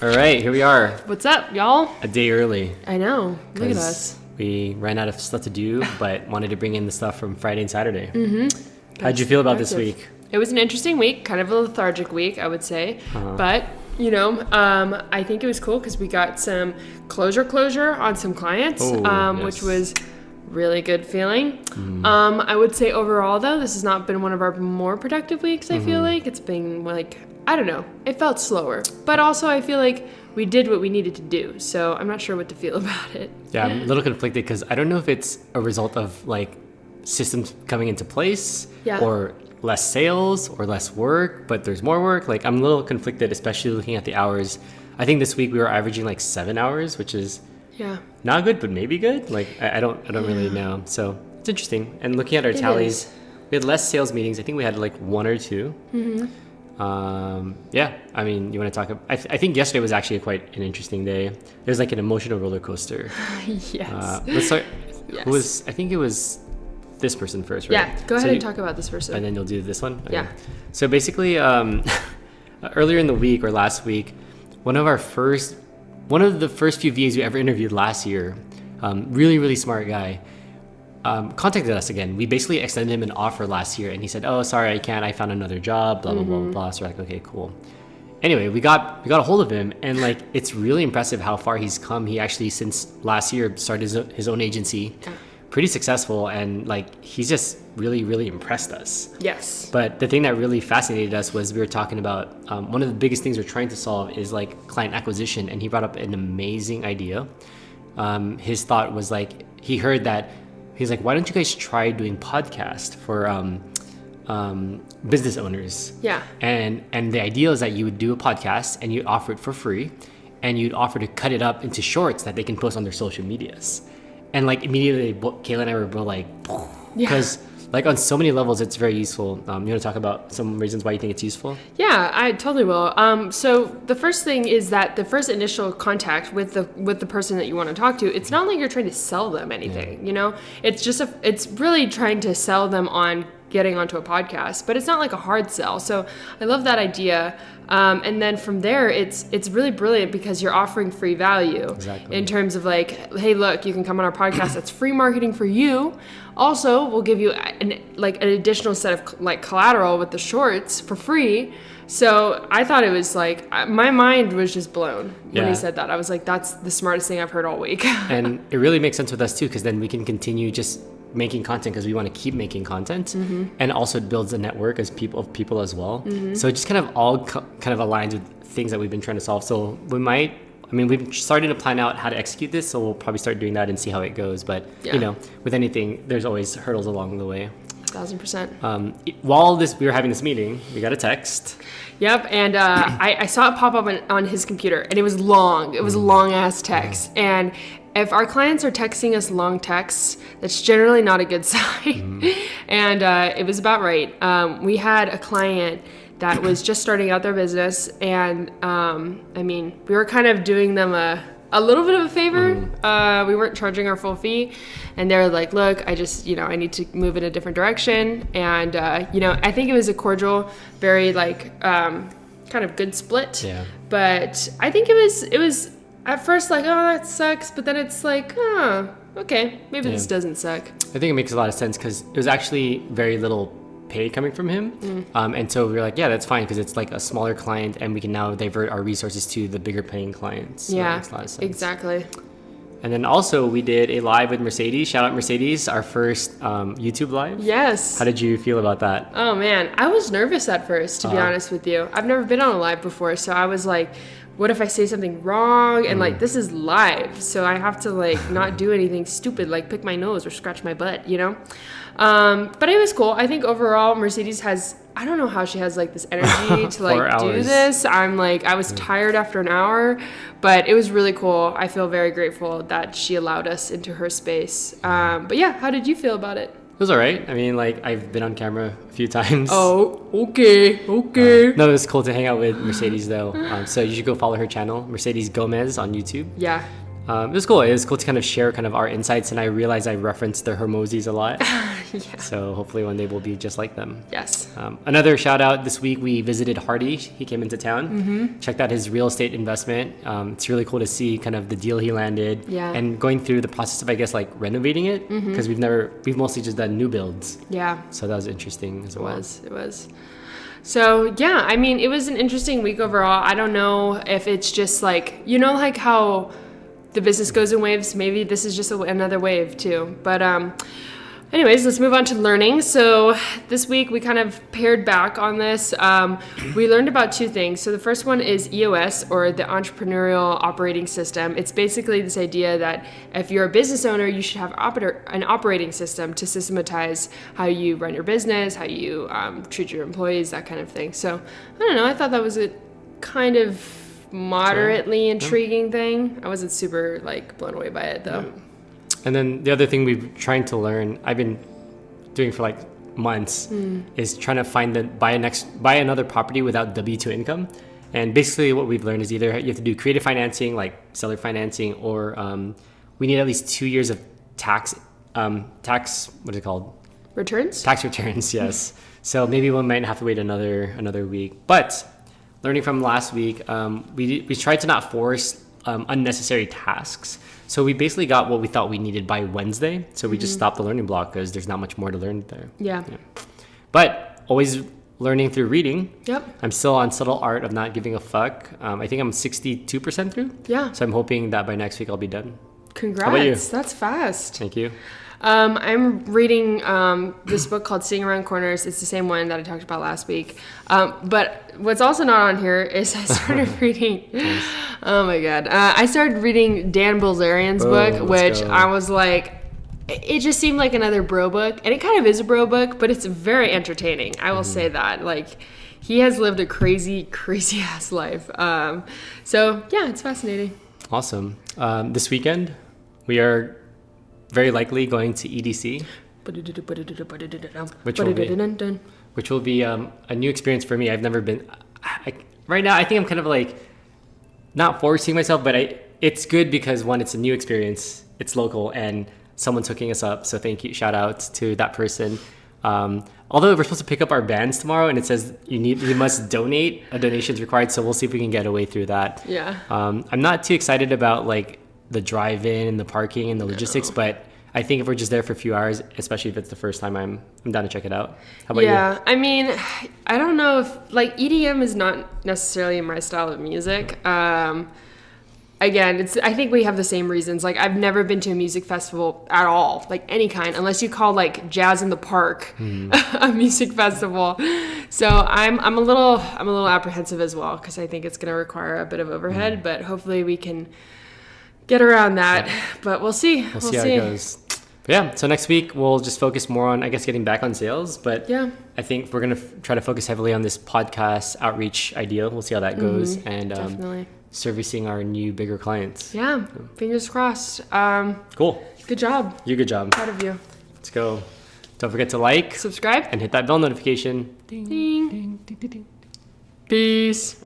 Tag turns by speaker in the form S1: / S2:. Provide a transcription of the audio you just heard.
S1: All right, here we are.
S2: What's up, y'all?
S1: A day early.
S2: I know. Look at us.
S1: We ran out of stuff to do, but wanted to bring in the stuff from Friday and Saturday. Mm-hmm. How'd you feel about this week?
S2: It was an interesting week, kind of a lethargic week, I would say. But, I think it was cool because we got some closure on some clients, which was really good feeling. I would say overall, though, this has not been one of our more productive weeks, I feel like. It's been like, I don't know, it felt slower. But also I feel like we did what we needed to do. So I'm not sure what to feel about it.
S1: Yeah, I'm a little conflicted because I don't know if it's a result of like systems coming into place or less sales or less work, but there's more work. Like I'm a little conflicted, especially looking at the hours. I think this week we were averaging like 7 hours, which is not good, but maybe good. Like I don't really know. So it's interesting. And looking at our tallies, we had less sales meetings. I think we had like 1 or 2. I mean, you want to talk I think yesterday was actually quite an interesting day. There's like an emotional roller coaster. Let's start. I think it was this person first, right?
S2: Yeah, go ahead and talk about this person.
S1: And then you'll do this one? Okay.
S2: Yeah.
S1: So basically, earlier in the week or last week, one of the first few VAs we ever interviewed last year, really, really smart guy, contacted us again. We basically extended him an offer last year and he said, "Oh, sorry, I can't. I found another job, blah, blah, blah, blah." So we're like, okay, cool. Anyway, we got a hold of him and like, it's really impressive how far he's come. He actually, since last year, started his own agency, pretty successful. And like, he's just really, really impressed us.
S2: Yes.
S1: But the thing that really fascinated us was we were talking about, one of the biggest things we're trying to solve is like client acquisition. And he brought up an amazing idea. His thought was like, he heard that, he's like, why don't you guys try doing podcast for business owners? Yeah. And the idea is that you would do a podcast and you'd offer it for free and you'd offer to cut it up into shorts that they can post on their social medias. And like immediately Kayla and I were both like, because like on so many levels, it's very useful. You want to talk about some reasons why you think it's useful?
S2: Yeah, I totally will. So the first thing is that the first initial contact with the person that you want to talk to, it's not like you're trying to sell them anything, you know? It's just it's really trying to sell them on getting onto a podcast, but it's not like a hard sell. So I love that idea. And then from there, it's really brilliant because you're offering free value in terms of like, hey, look, you can come on our podcast. That's free marketing for you. Also, we'll give you an additional set of like collateral with the shorts for free. So I thought it was like, my mind was just blown when he said that. I was like, that's the smartest thing I've heard all week.
S1: And it really makes sense with us too, because then we can continue just making content because we want to keep making content, and also it builds a network of people as well. So it just kind of all kind of aligns with things that we've been trying to solve. So we've started to plan out how to execute this, so we'll probably start doing that and see how it goes. But you know, with anything, there's always hurdles along the way.
S2: 1000%.
S1: While we were having this meeting, we got a text.
S2: Yep, and I saw it pop up on his computer, and it was long. It was a long ass text, and if our clients are texting us long texts, that's generally not a good sign. And it was about right. We had a client that was just starting out their business, and we were kind of doing them a little bit of a favor. We weren't charging our full fee, and they were like, look, I just, I need to move in a different direction. And, I think it was a cordial, very like, kind of good split. Yeah. But I think it was at first like, oh, that sucks. But then it's like, okay, maybe this doesn't suck.
S1: I think it makes a lot of sense because it was actually very little pay coming from him. And so we were like, yeah, that's fine because it's like a smaller client and we can now divert our resources to the bigger paying clients. So that makes a lot of sense.
S2: Exactly.
S1: And then also we did a live with Mercedes. Shout out Mercedes, our first YouTube live.
S2: Yes.
S1: How did you feel about that?
S2: Oh man, I was nervous at first, to be honest with you. I've never been on a live before, so I was like, what if I say something wrong? And like, this is live, so I have to like not do anything stupid, like pick my nose or scratch my butt, But it was cool. I think overall, Mercedes I don't know how she has like this energy to like do this. I was tired after an hour, but it was really cool. I feel very grateful that she allowed us into her space. But yeah, how did you feel about it?
S1: It was all right. I mean, like, I've been on camera a few times.
S2: Oh, okay.
S1: No, it was cool to hang out with Mercedes, though. So you should go follow her channel, Mercedes Gomez on YouTube.
S2: Yeah.
S1: It was cool. It was cool to kind of share kind of our insights, and I realized I referenced the Hermosis a lot.
S2: Yeah.
S1: So hopefully one day we'll be just like them.
S2: Yes.
S1: Another shout out this week, we visited Hardy. He came into town, checked out his real estate investment. It's really cool to see kind of the deal he landed and going through the process of, I guess, like renovating it, because we've mostly just done new builds.
S2: Yeah.
S1: So that was interesting as well.
S2: It was. So yeah, I mean, it was an interesting week overall. I don't know if it's just like, like how the business goes in waves. Maybe this is just another wave too. But anyways, let's move on to learning. So this week we kind of paired back on this. We learned about two things. So the first one is EOS, or the Entrepreneurial Operating System. It's basically this idea that if you're a business owner, you should have an operating system to systematize how you run your business, how you treat your employees, that kind of thing. So I don't know. I thought that was a kind of moderately intriguing thing. I wasn't super blown away by it though.
S1: And then the other thing we've trying to learn, I've been doing for months, is trying to buy another property without W-2 income. And basically what we've learned is either you have to do creative financing, like seller financing, or we need at least 2 years of tax, what is it called?
S2: Returns?
S1: Tax returns, yes. So maybe we might have to wait another week. But learning from last week, we tried to not force unnecessary tasks. So we basically got what we thought we needed by Wednesday. So we just stopped the learning block because there's not much more to learn there.
S2: Yeah.
S1: But always learning through reading.
S2: Yep.
S1: I'm still on Subtle Art of Not Giving a Fuck. I think I'm 62% through.
S2: Yeah.
S1: So I'm hoping that by next week I'll be done.
S2: Congrats.
S1: How about you?
S2: That's fast.
S1: Thank you.
S2: I'm reading this book called Seeing Around Corners. It's the same one that I talked about last week. But what's also not on here is I started reading... Oh my God. I started reading Dan Bilzerian's book, which I was like... It just seemed like another bro book. And it kind of is a bro book, but it's very entertaining. I will say that. He has lived a crazy, crazy ass life. So, yeah, it's fascinating.
S1: Awesome. This weekend, we are... very likely going to EDC, which will be a new experience for me. I've never been. Right now, I think I'm kind of not forcing myself, but it's good because one, it's a new experience. It's local, and someone's hooking us up. So thank you, shout out to that person. Although we're supposed to pick up our bands tomorrow, and it says you must donate. A donation is required, so we'll see if we can get away through that.
S2: Yeah.
S1: I'm not too excited about the drive-in and the parking and the logistics, but I think if we're just there for a few hours, especially if it's the first time, I'm down to check it out. How about you?
S2: Yeah, I mean, I don't know if EDM is not necessarily my style of music. Again, I think we have the same reasons. I've never been to a music festival at all, any kind, unless you call Jazz in the Park a music festival. So I'm a little apprehensive as well, because I think it's going to require a bit of overhead, but hopefully we can get around that, but we'll see.
S1: We'll see how it goes. But yeah, so next week we'll just focus more on, I guess, getting back on sales. But yeah, I think we're going to try to focus heavily on this podcast outreach idea. We'll see how that goes, and servicing our new, bigger clients.
S2: Yeah, fingers crossed.
S1: Cool.
S2: Good job.
S1: Good job.
S2: Proud of you.
S1: Let's go. Don't forget to like,
S2: subscribe,
S1: and hit that bell notification. Ding,
S2: ding.
S1: Ding, ding, ding, ding.
S2: Peace.